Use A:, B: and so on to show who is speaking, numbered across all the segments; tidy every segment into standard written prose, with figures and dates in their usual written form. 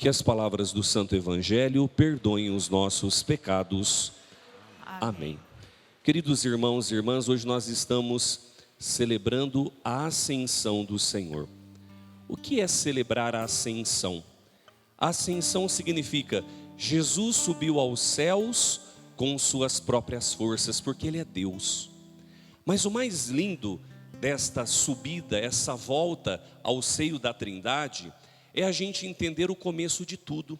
A: Que as palavras do Santo Evangelho perdoem os nossos pecados. Amém. Queridos irmãos e irmãs, hoje nós estamos celebrando a Ascensão do Senhor. O que é celebrar a Ascensão? A Ascensão significa Jesus subiu aos céus com suas próprias forças, porque Ele é Deus. Mas o mais lindo desta subida, essa volta ao seio da Trindade, é a gente entender o começo de tudo.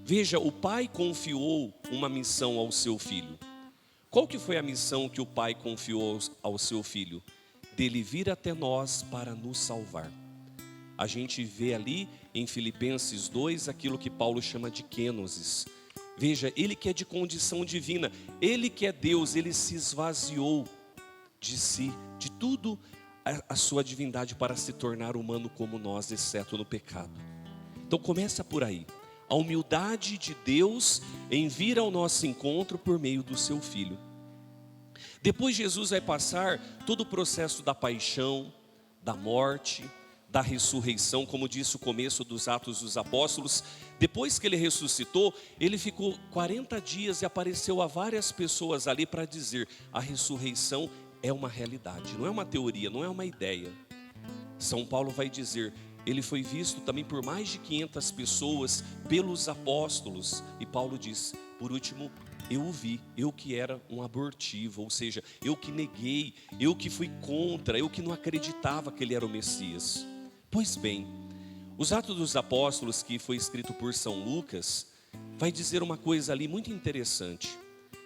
A: Veja, o Pai confiou uma missão ao seu Filho. Qual que foi a missão que o Pai confiou ao seu Filho? Dele vir até nós para nos salvar. A gente vê ali em Filipenses 2 aquilo que Paulo chama de kenosis. Veja, Ele que é de condição divina, Ele que é Deus, Ele se esvaziou de si, de tudo a sua divindade para se tornar humano como nós, exceto no pecado. Então começa por aí, a humildade de Deus em vir ao nosso encontro por meio do seu Filho. Depois Jesus vai passar todo o processo da paixão, da morte, da ressurreição, como disse o começo dos Atos dos Apóstolos. Depois que Ele ressuscitou, Ele ficou 40 dias e apareceu a várias pessoas ali para dizer: a ressurreição é uma realidade, não é uma teoria, não é uma ideia. São Paulo vai dizer, Ele foi visto também por mais de 500 pessoas, pelos apóstolos. E Paulo diz, por último, eu o vi, eu que era um abortivo, ou seja, eu que neguei, eu que fui contra, eu que não acreditava que Ele era o Messias. Pois bem, os Atos dos Apóstolos, que foi escrito por São Lucas, vai dizer uma coisa ali muito interessante.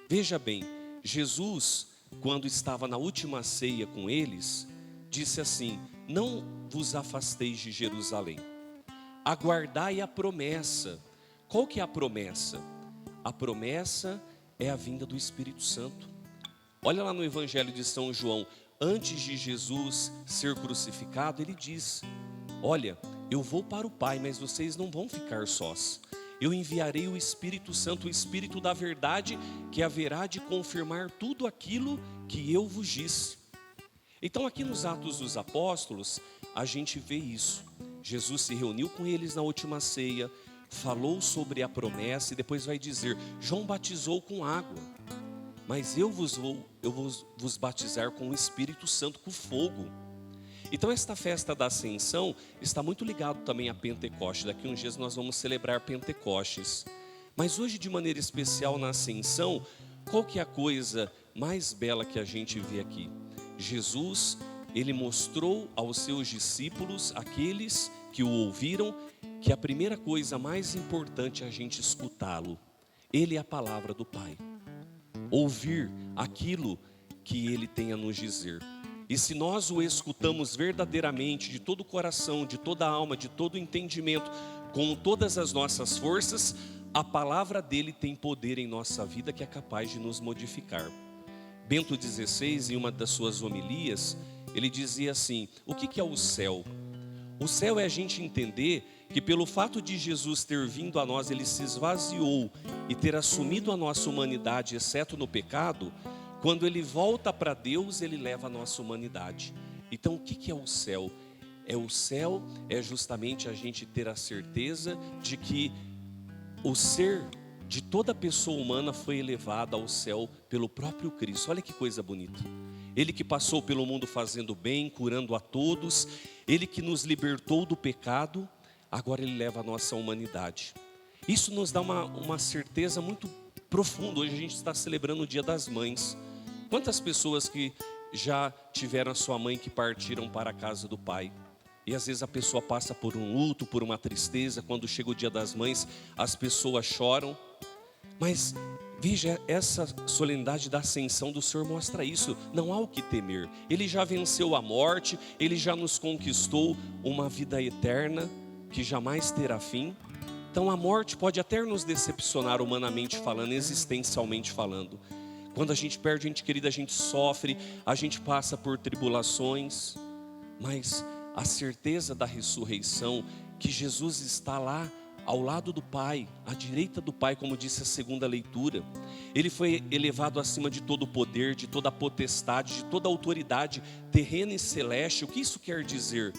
A: Veja bem, Jesus, quando estava na última ceia com eles, disse assim: não vos afasteis de Jerusalém, aguardai a promessa. Qual que é a promessa? A promessa é a vinda do Espírito Santo. Olha lá no Evangelho de São João, antes de Jesus ser crucificado, Ele diz: olha, eu vou para o Pai, mas vocês não vão ficar sós. Eu enviarei o Espírito Santo, o Espírito da verdade, que haverá de confirmar tudo aquilo que eu vos disse. Então aqui nos Atos dos Apóstolos, a gente vê isso. Jesus se reuniu com eles na última ceia, falou sobre a promessa e depois vai dizer, João batizou com água, mas eu vos batizar com o Espírito Santo, com fogo. Então esta festa da Ascensão está muito ligado também a Pentecostes. Daqui uns dias nós vamos celebrar Pentecostes. Mas hoje, de maneira especial na Ascensão, qual que é a coisa mais bela que a gente vê aqui? Jesus, Ele mostrou aos seus discípulos, aqueles que o ouviram, que a primeira coisa mais importante é a gente escutá-lo. Ele é a palavra do Pai. Ouvir aquilo que Ele tem a nos dizer. E se nós o escutamos verdadeiramente, de todo o coração, de toda a alma, de todo o entendimento, com todas as nossas forças, a palavra dele tem poder em nossa vida que é capaz de nos modificar. Bento XVI, em uma das suas homilias, ele dizia assim, o que é o céu? O céu é a gente entender que pelo fato de Jesus ter vindo a nós, Ele se esvaziou e ter assumido a nossa humanidade, exceto no pecado. Quando Ele volta para Deus, Ele leva a nossa humanidade. Então o que é o céu? O céu é justamente a gente ter a certeza de que o ser de toda pessoa humana foi elevado ao céu pelo próprio Cristo. Olha que coisa bonita. Ele que passou pelo mundo fazendo bem, curando a todos. Ele que nos libertou do pecado, agora Ele leva a nossa humanidade. Isso nos dá uma certeza muito profunda. Hoje a gente está celebrando o Dia das Mães. Quantas pessoas que já tiveram a sua mãe que partiram para a casa do Pai? E às vezes a pessoa passa por um luto, por uma tristeza. Quando chega o Dia das Mães, as pessoas choram. Mas veja, essa solenidade da Ascensão do Senhor mostra isso. Não há o que temer. Ele já venceu a morte, Ele já nos conquistou uma vida eterna que jamais terá fim. Então a morte pode até nos decepcionar humanamente falando, existencialmente falando. Quando a gente perde gente querida, a gente sofre, a gente passa por tribulações. Mas a certeza da ressurreição, que Jesus está lá ao lado do Pai, à direita do Pai, como disse a segunda leitura. Ele foi elevado acima de todo o poder, de toda a potestade, de toda a autoridade terrena e celeste. O que isso quer dizer?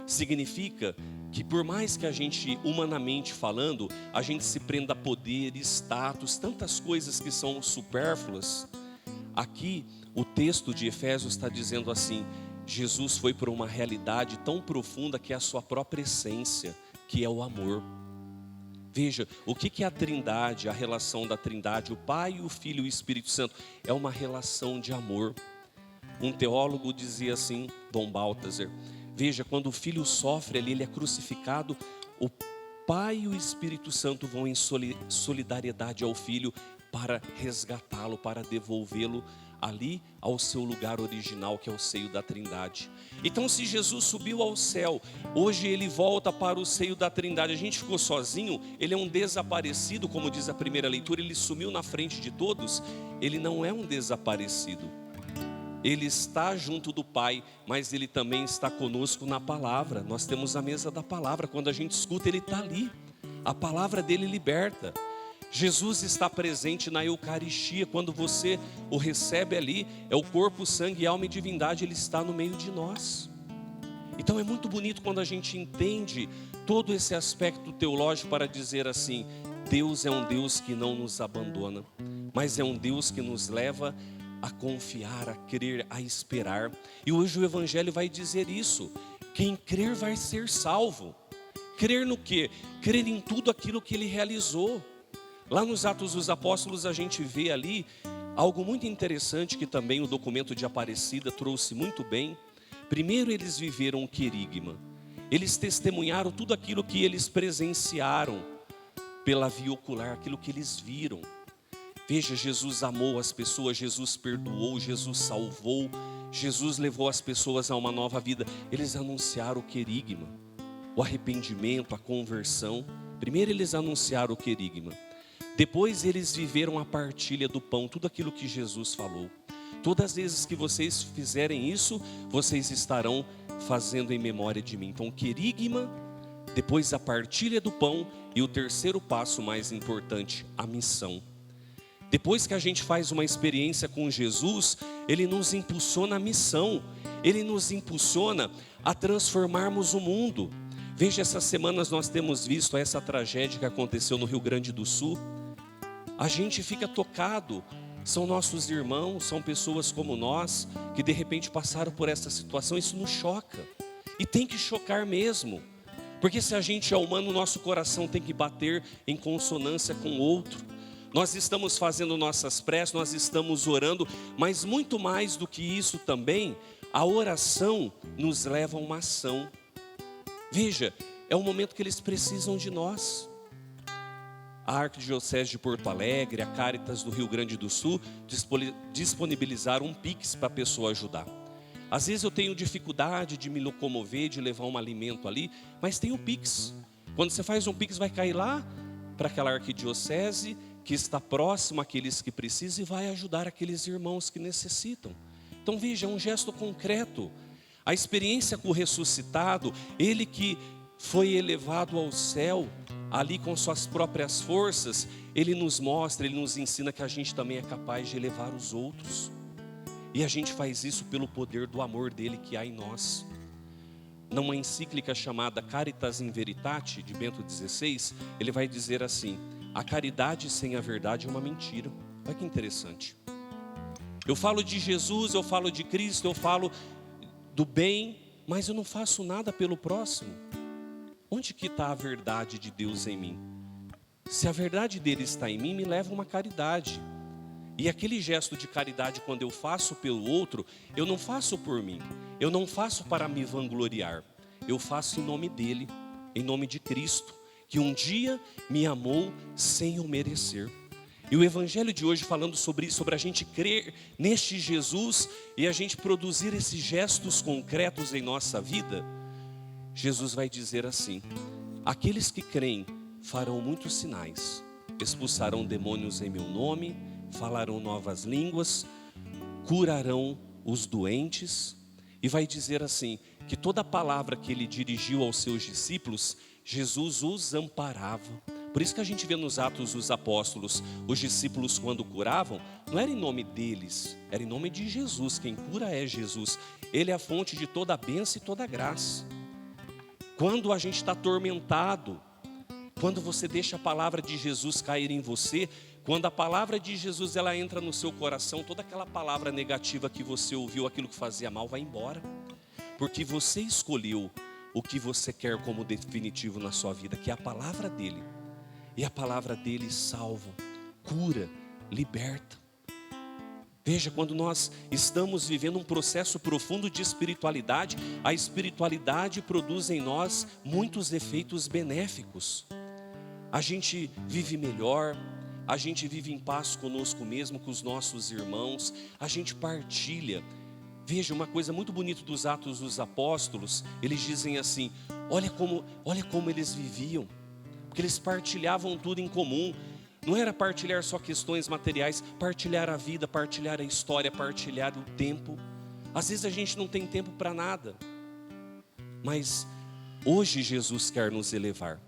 A: significa que por mais que a gente, humanamente falando, a gente se prenda a poder, status, tantas coisas que são supérfluas, aqui o texto de Efésios está dizendo assim: Jesus foi por uma realidade tão profunda que é a sua própria essência, que é o amor. Veja, o que é a Trindade, a relação da Trindade, o Pai, o Filho e o Espírito Santo? É uma relação de amor. Um teólogo dizia assim, Dom Balthasar: veja, quando o Filho sofre ali, ele é crucificado, o Pai e o Espírito Santo vão em solidariedade ao Filho para resgatá-lo, para devolvê-lo ali ao seu lugar original, que é o seio da Trindade. Então, se Jesus subiu ao céu, hoje ele volta para o seio da Trindade. A gente ficou sozinho, ele é um desaparecido, como diz a primeira leitura, ele sumiu na frente de todos. Ele não é um desaparecido, ele está junto do Pai, mas ele também está conosco na palavra. Nós temos a mesa da palavra, quando a gente escuta, ele está ali, a palavra dele liberta. Jesus está presente na Eucaristia, quando você o recebe ali, é o corpo, sangue, alma e divindade, ele está no meio de nós. Então é muito bonito quando a gente entende todo esse aspecto teológico para dizer assim: Deus é um Deus que não nos abandona, mas é um Deus que nos leva a confiar, a crer, a esperar. E hoje o Evangelho vai dizer isso: quem crer vai ser salvo. Crer no quê? Crer em tudo aquilo que ele realizou. Lá nos Atos dos Apóstolos a gente vê ali algo muito interessante que também o documento de Aparecida trouxe muito bem. Primeiro eles viveram um querigma, eles testemunharam tudo aquilo que eles presenciaram pela via ocular, aquilo que eles viram. Veja, Jesus amou as pessoas, Jesus perdoou, Jesus salvou, Jesus levou as pessoas a uma nova vida. Eles anunciaram o querigma, o arrependimento, a conversão. Primeiro eles anunciaram o querigma. Depois eles viveram a partilha do pão, tudo aquilo que Jesus falou. Todas as vezes que vocês fizerem isso, vocês estarão fazendo em memória de mim. Então, querigma, depois a partilha do pão e o terceiro passo mais importante, a missão. Depois que a gente faz uma experiência com Jesus, ele nos impulsiona a missão, ele nos impulsiona a transformarmos o mundo. Veja, essas semanas nós temos visto essa tragédia que aconteceu no Rio Grande do Sul. A gente fica tocado, são nossos irmãos, são pessoas como nós, que de repente passaram por essa situação. Isso nos choca, e tem que chocar mesmo, porque se a gente é humano, o nosso coração tem que bater em consonância com o outro. Nós estamos fazendo nossas preces, nós estamos orando, mas muito mais do que isso também, a oração nos leva a uma ação. Veja, é o momento que eles precisam de nós. A Arquidiocese de Porto Alegre, a Caritas do Rio Grande do Sul disponibilizaram um Pix para a pessoa ajudar. Às vezes eu tenho dificuldade de me locomover, de levar um alimento ali, mas tem o Pix. Quando você faz um Pix, vai cair lá para aquela arquidiocese que está próximo àqueles que precisam e vai ajudar aqueles irmãos que necessitam. Então veja, é um gesto concreto. A experiência com o ressuscitado, ele que foi elevado ao céu, ali com suas próprias forças, ele nos mostra, ele nos ensina que a gente também é capaz de elevar os outros. E a gente faz isso pelo poder do amor dele que há em nós. Numa encíclica chamada Caritas in Veritate, de Bento XVI, ele vai dizer assim: a caridade sem a verdade é uma mentira. Olha que interessante. Eu falo de Jesus, eu falo de Cristo, eu falo do bem, mas eu não faço nada pelo próximo. Onde que está a verdade de Deus em mim? Se a verdade dele está em mim, me leva a uma caridade. E aquele gesto de caridade, quando eu faço pelo outro, eu não faço por mim, eu não faço para me vangloriar, eu faço em nome dele, em nome de Cristo, que um dia me amou sem eu merecer. E o Evangelho de hoje falando sobre isso, sobre a gente crer neste Jesus e a gente produzir esses gestos concretos em nossa vida. Jesus vai dizer assim: aqueles que creem farão muitos sinais, expulsarão demônios em meu nome, falarão novas línguas, curarão os doentes. E vai dizer assim, que toda palavra que ele dirigiu aos seus discípulos, Jesus os amparava. Por isso que a gente vê nos Atos dos Apóstolos, os discípulos quando curavam, não era em nome deles, era em nome de Jesus. Quem cura é Jesus, ele é a fonte de toda a bênção e toda a graça. Quando a gente está atormentado, quando você deixa a palavra de Jesus cair em você, quando a palavra de Jesus ela entra no seu coração, toda aquela palavra negativa que você ouviu, aquilo que fazia mal, vai embora. Porque você escolheu o que você quer como definitivo na sua vida, que é a palavra dele. E a palavra dele salva, cura, liberta. Veja, quando nós estamos vivendo um processo profundo de espiritualidade, a espiritualidade produz em nós muitos efeitos benéficos. A gente vive melhor, a gente vive em paz conosco mesmo, com os nossos irmãos, a gente partilha. Veja, uma coisa muito bonita dos Atos dos Apóstolos, eles dizem assim, olha como eles viviam, porque eles partilhavam tudo em comum. Não era partilhar só questões materiais, partilhar a vida, partilhar a história, partilhar o tempo. Às vezes a gente não tem tempo para nada, mas hoje Jesus quer nos elevar.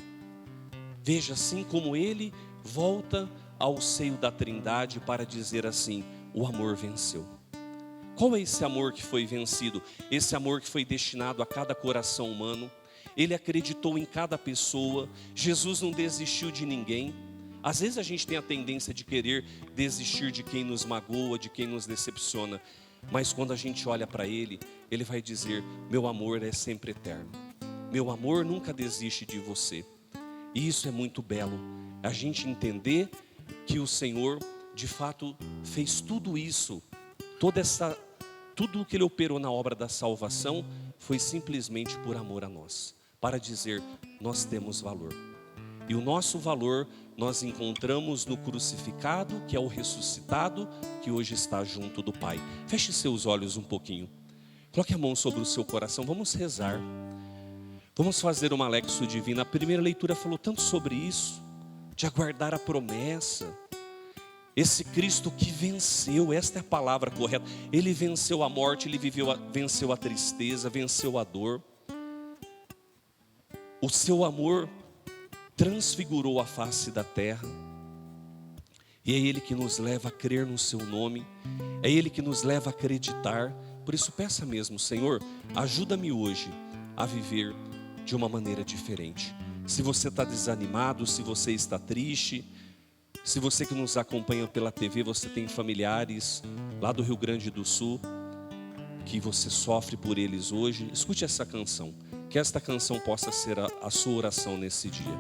A: Veja, assim como ele volta ao seio da Trindade para dizer assim, o amor venceu. Qual é esse amor que foi vencido? Esse amor que foi destinado a cada coração humano. Ele acreditou em cada pessoa. Jesus não desistiu de ninguém. Às vezes a gente tem a tendência de querer desistir de quem nos magoa, de quem nos decepciona. Mas quando a gente olha para ele, ele vai dizer, meu amor é sempre eterno. Meu amor nunca desiste de você. E isso é muito belo, a gente entender que o Senhor, de fato, fez tudo isso, tudo o que Ele operou na obra da salvação, foi simplesmente por amor a nós, para dizer, nós temos valor. E o nosso valor nós encontramos no crucificado, que é o ressuscitado, que hoje está junto do Pai. Feche seus olhos um pouquinho, coloque a mão sobre o seu coração, vamos rezar. Vamos fazer uma Lexio Divina. A primeira leitura falou tanto sobre isso, de aguardar a promessa. Esse Cristo que venceu, esta é a palavra correta. Ele venceu a morte, ele venceu a tristeza, venceu a dor. O seu amor transfigurou a face da terra. E é Ele que nos leva a crer no seu nome. É Ele que nos leva a acreditar. Por isso peça mesmo, Senhor, ajuda-me hoje a viver de uma maneira diferente. Se você está desanimado, se você está triste, se você que nos acompanha pela TV, você tem familiares lá do Rio Grande do Sul, que você sofre por eles hoje, escute essa canção, que esta canção possa ser a sua oração nesse dia.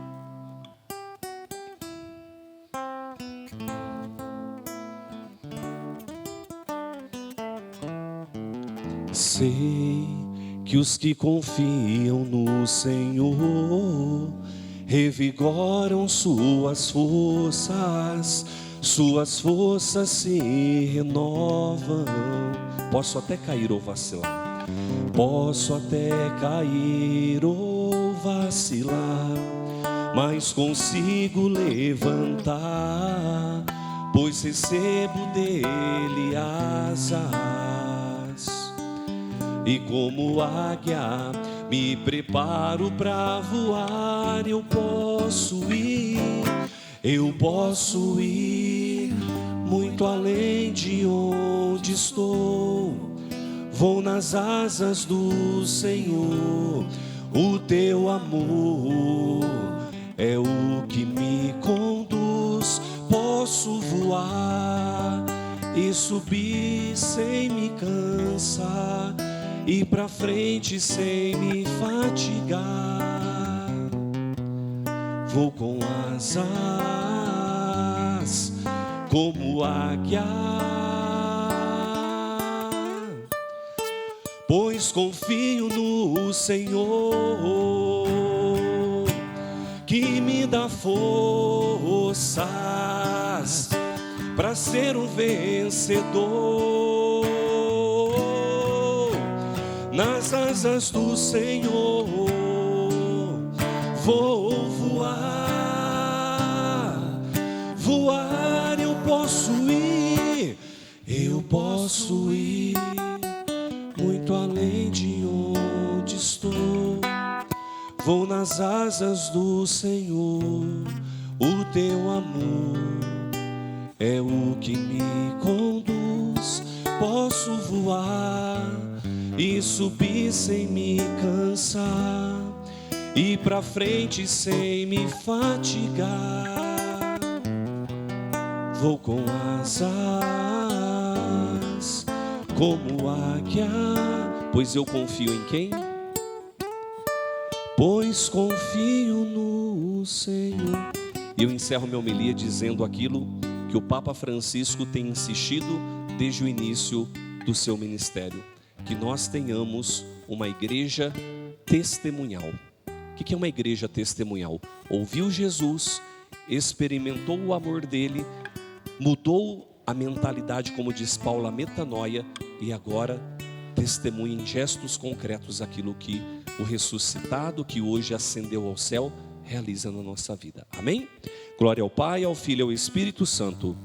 A: Sei que os que confiam no Senhor revigoram suas forças se renovam. Posso até cair ou vacilar, posso até cair ou vacilar, mas consigo levantar, pois recebo dele asas. E como águia me preparo para voar, eu posso ir muito além de onde estou. Vou nas asas do Senhor, o teu amor é o que me conduz. Posso voar e subir sem me cansar, ir pra frente sem me fatigar. Vou com asas como águia, pois confio no Senhor, que me dá forças para ser um vencedor. Nas asas do Senhor vou voar, eu posso ir muito além de onde estou. Vou nas asas do Senhor, o teu amor é o que me conduz. Posso voar e subir sem me cansar, ir pra frente sem me fatigar. Vou com asas como águia, pois eu confio em quem? Pois confio no Senhor. E eu encerro minha homilia dizendo aquilo que o Papa Francisco tem insistido desde o início do seu ministério: que nós tenhamos uma igreja testemunhal. O que é uma igreja testemunhal? Ouviu Jesus, experimentou o amor dele, mudou a mentalidade, como diz Paulo, a metanoia, e agora testemunha em gestos concretos aquilo que o ressuscitado, que hoje ascendeu ao céu, realiza na nossa vida. Amém? Glória ao Pai, ao Filho e ao Espírito Santo.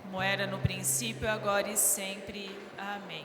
B: Como era no princípio, agora e sempre. Amém.